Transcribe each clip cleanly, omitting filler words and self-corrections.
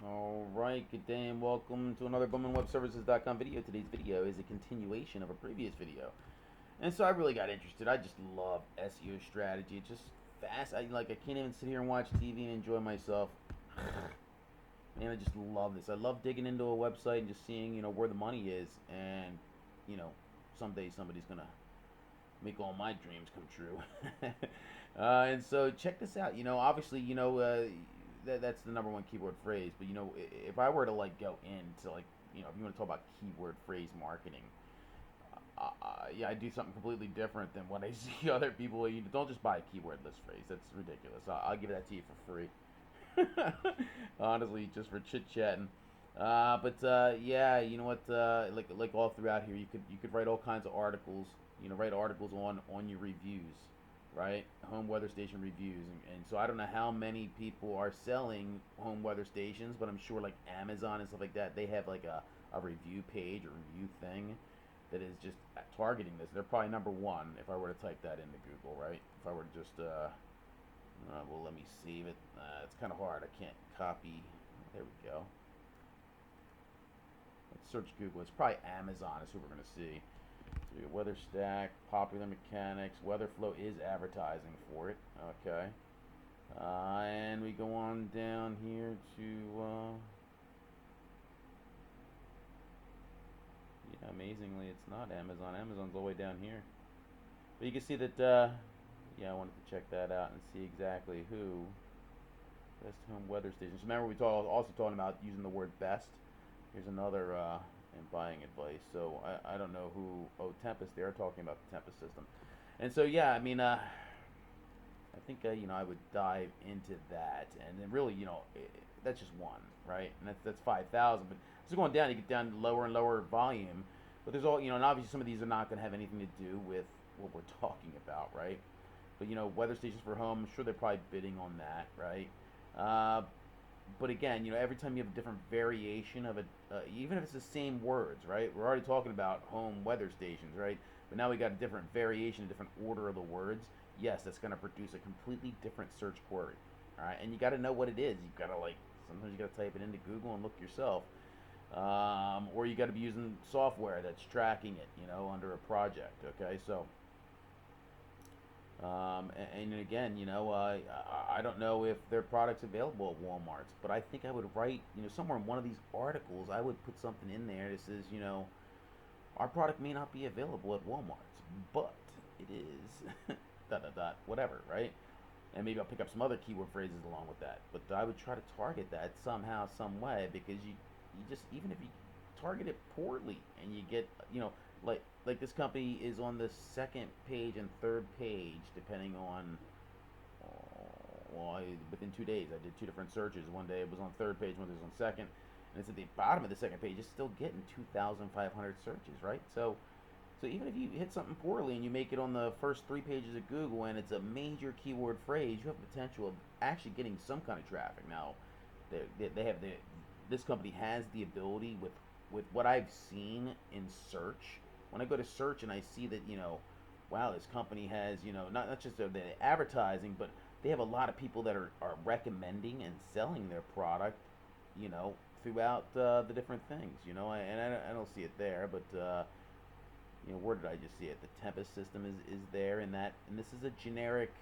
Alright, good day and welcome to another BowmanWebServices.com video. Today's video is a continuation of a previous video. And so I really got interested. I just love SEO strategy. It's just fast. I can't even sit here and watch TV and enjoy myself. Man, I just love this. I love digging into a website and just seeing, where the money is, and, someday somebody's gonna make all my dreams come true. And so check this out. Obviously, that's the number one keyword phrase. But if I were to go into if you want to talk about keyword phrase marketing, yeah, I do something completely different than what I see other people. You don't just buy a keyword list phrase. That's ridiculous. I'll give that to you for free. Honestly, just for chit chatting. But yeah, you know what? Like all throughout here, you could write all kinds of articles. Write articles on your reviews, right? Home weather station reviews, and so I don't know how many people are selling home weather stations, but I'm sure like Amazon and stuff like that, they have like a review page or review thing that is just targeting this. They're probably number one if I were to type that into Google, right? If I were to just well, let me save it. It's kind of hard. I can't copy. There we go. Let's search Google. It's probably Amazon is who we're going to see. So we got Weather Stack, Popular Mechanics. WeatherFlow is advertising for it. Okay. And we go on down here to... yeah, amazingly, it's not Amazon. Amazon's all the way down here. But you can see that... yeah, I wanted to check that out and see exactly who... Best home weather stations. Remember, we also talking about using the word best. Here's another in buying advice. So I don't know who. Oh, Tempest. They're talking about the Tempest system, and so yeah, I mean, I think I would dive into that, and then really, that's just one, right? And that's 5,000. But it's going down. You get down to lower and lower volume, but there's all and obviously some of these are not going to have anything to do with what we're talking about, right? But weather stations for home. I'm sure they're probably bidding on that, right? Uh, but again, every time you have a different variation of it, even if it's the same words, right? We're already talking about home weather stations, right? But now we got a different variation, a different order of the words. Yes, that's going to produce a completely different search query, all right? And you got to know what it is. You've got to sometimes you got to type it into Google and look yourself, or you got to be using software that's tracking it, under a project. Okay, so and again, I don't know if their product's available at Walmart's, but I think I would write, somewhere in one of these articles, I would put something in there that says, our product may not be available at Walmart's, but it is, dot dot dot, whatever, right? And maybe I'll pick up some other keyword phrases along with that. But I would try to target that somehow, some way, because you just even if you target it poorly and you get like this company is on the second page and third page depending on within 2 days I did two different searches. One day it was on third page, one day it was on second, and it's at the bottom of the second page. It's still getting 2,500 searches, right? So even if you hit something poorly and you make it on the first 3 pages of Google and it's a major keyword phrase, you have the potential of actually getting some kind of traffic. Now, they have this company has the ability with what I've seen in search. When I go to search and I see that wow, this company has not just the advertising, but they have a lot of people that are recommending and selling their product, throughout the different things, and I don't see it there, but where did I just see it? The Tempest system is there, and this is a generic,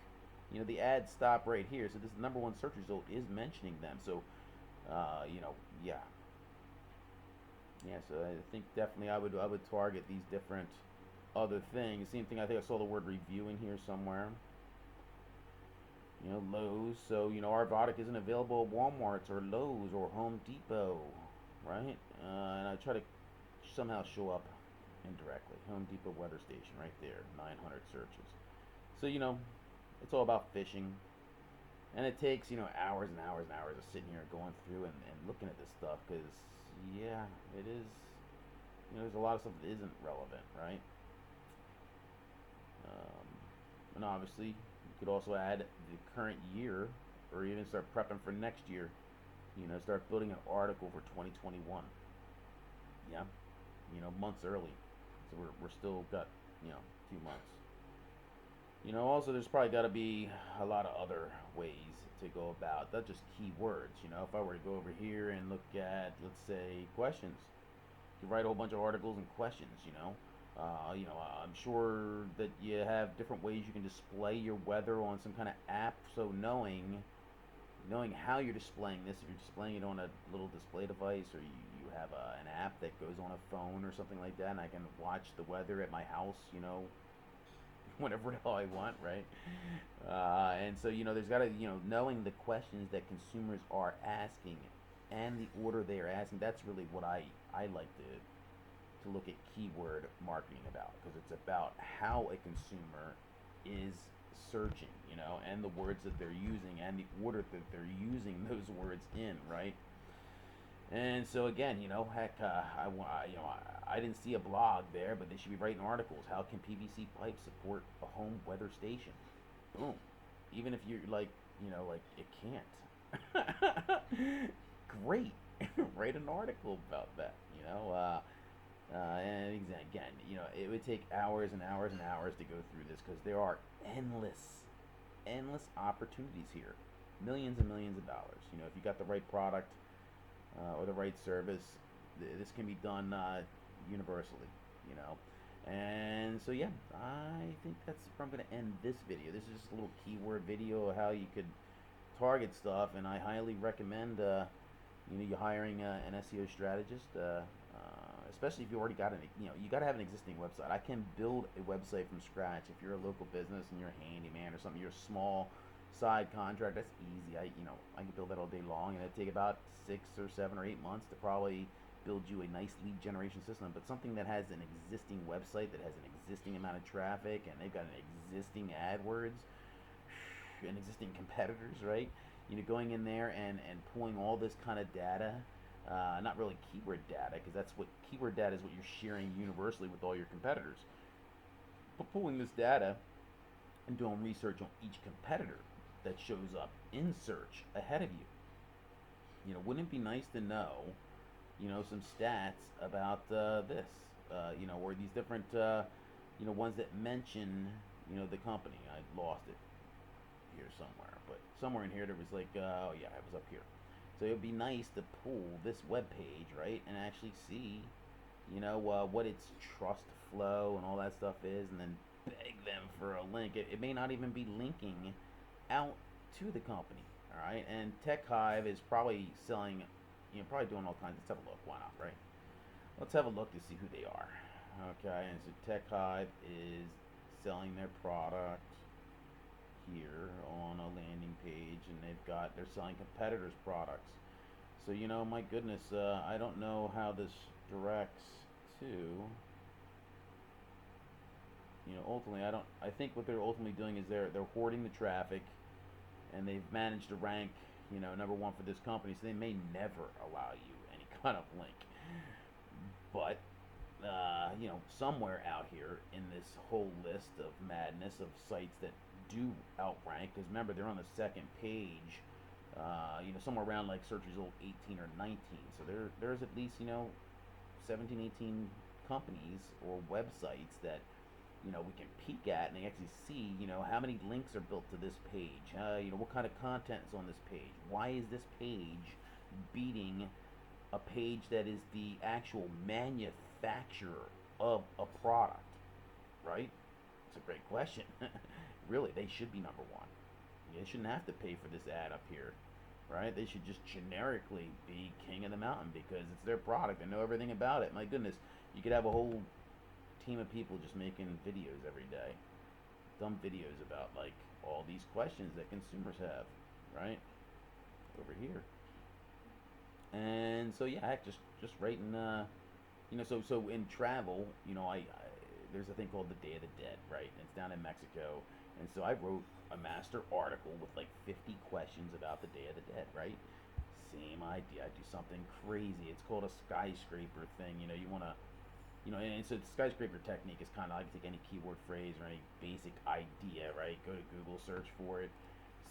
the ads stop right here. So this number one search result is mentioning them. So, yeah, yeah. So I think definitely I would target these different other things. Same thing. I think I saw the word reviewing here somewhere. Lowe's. So our product isn't available at Walmart's or Lowe's or Home Depot, right? And I try to somehow show up indirectly. Home Depot weather station right there, 900 searches. So it's all about fishing, and it takes hours and hours and hours of sitting here going through and looking at this stuff because yeah, it is. There's a lot of stuff that isn't relevant, right? Um, and obviously, you could also add the current year, or even start prepping for next year. Start building an article for 2021. Yeah, months early. So we're still got 2 months. Also there's probably got to be a lot of other ways to go about, not just keywords. If I were to go over here and look at, let's say, questions, you write a whole bunch of articles and questions. I'm sure that you have different ways you can display your weather on some kind of app. So knowing how you're displaying this, if you're displaying it on a little display device, or you have an app that goes on a phone or something like that, and I can watch the weather at my house, whenever the hell I want, right? And so, there's got to, knowing the questions that consumers are asking and the order they are asking, that's really what I like to look at keyword marketing about, because it's about how a consumer is searching, and the words that they're using and the order that they're using those words in, right? And so again, heck, I didn't see a blog there, but they should be writing articles. How can PVC pipe support a home weather station? Boom. Even if you're like, like it can't. Great. Write an article about that. And again, it would take hours and hours and hours to go through this, because there are endless opportunities here, millions and millions of dollars. If you got the right product, or the right service, this can be done universally. You know, and so yeah, I think that's where I'm going to end this video. This is just a little keyword video of how you could target stuff, and I highly recommend you hiring an SEO strategist. Especially if you already got you got to have an existing website. I can build a website from scratch. If you're a local business and you're a handyman or something, you're a small side contract, that's easy. I can build that all day long, and it'd take about 6 or 7 or 8 months to probably build you a nice lead generation system. But something that has an existing website, that has an existing amount of traffic, and they've got an existing AdWords and existing competitors, right? Going in there and pulling all this kind of data, not really keyword data, because that's what keyword data is, what you're sharing universally with all your competitors. But pulling this data and doing research on each competitor that shows up in search ahead of you. Wouldn't it be nice to know, some stats about this, or these different, ones that mention, the company. I lost it here somewhere, but somewhere in here there was like, oh yeah, it was up here. So it would be nice to pull this web page, right, and actually see, what its trust flow and all that stuff is, and then beg them for a link. It may not even be linking out to the company, all right? And Tech Hive is probably selling, probably doing all kinds. Let's have a look. Why not, right? Let's have a look to see who they are. Okay, and so Tech Hive is selling their product here on a landing page, and they're selling competitors' products. So my goodness, I don't know how this directs to. Ultimately, I think what they're ultimately doing is they're hoarding the traffic, and they've managed to rank, number one for this company. So they may never allow you any kind of link. But somewhere out here in this whole list of madness of sites that do outrank, because remember, they're on the second page, somewhere around like search result 18 or 19. So there's at least 17, 18 companies or websites that we can peek at, and they actually see how many links are built to this page. What kind of content is on this page? Why is this page beating a page that is the actual manufacturer of a product, right? It's a great question. Really, they should be number one. They shouldn't have to pay for this ad up here, right? They should just generically be king of the mountain, because it's their product. They know everything about it. My goodness, you could have a whole team of people just making videos every day, dumb videos about like all these questions that consumers have, right? Over here. And so yeah, just writing, so in travel, I there's a thing called the Day of the Dead, right? And it's down in Mexico, and so I wrote a master article with like 50 questions about the Day of the Dead, right? Same idea. I do something crazy. It's called a skyscraper thing. You want to, and so the skyscraper technique is kind of like take any keyword phrase or any basic idea, right? Go to Google, search for it,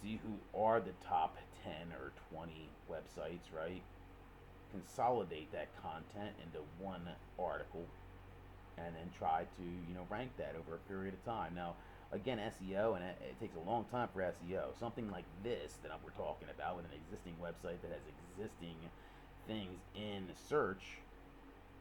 see who are the top 10 or 20 websites, right? Consolidate that content into one article, and then try to rank that over a period of time. Now, again, SEO, and it takes a long time for SEO. Something like this that we're talking about with an existing website that has existing things in search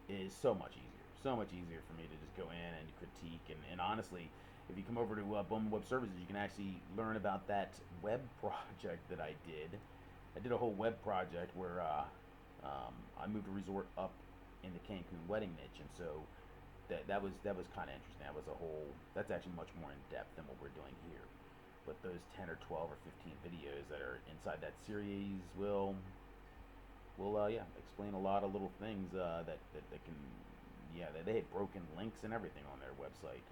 is so much easier. So much easier for me to just go in and critique. And honestly, if you come over to Bowman Web Services, you can actually learn about that web project that I did. I did a whole web project where I moved a resort up in the Cancun wedding niche, and so that was kind of interesting. That's actually much more in depth than what we're doing here. But those 10 or 12 or 15 videos that are inside that series will yeah, explain a lot of little things that can, yeah, they had broken links and everything on their website.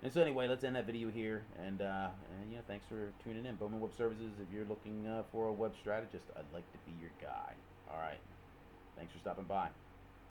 And so anyway, let's end that video here. And yeah, thanks for tuning in. Bowman Web Services. If you're looking for a web strategist, I'd like to be your guy. All right. Thanks for stopping by.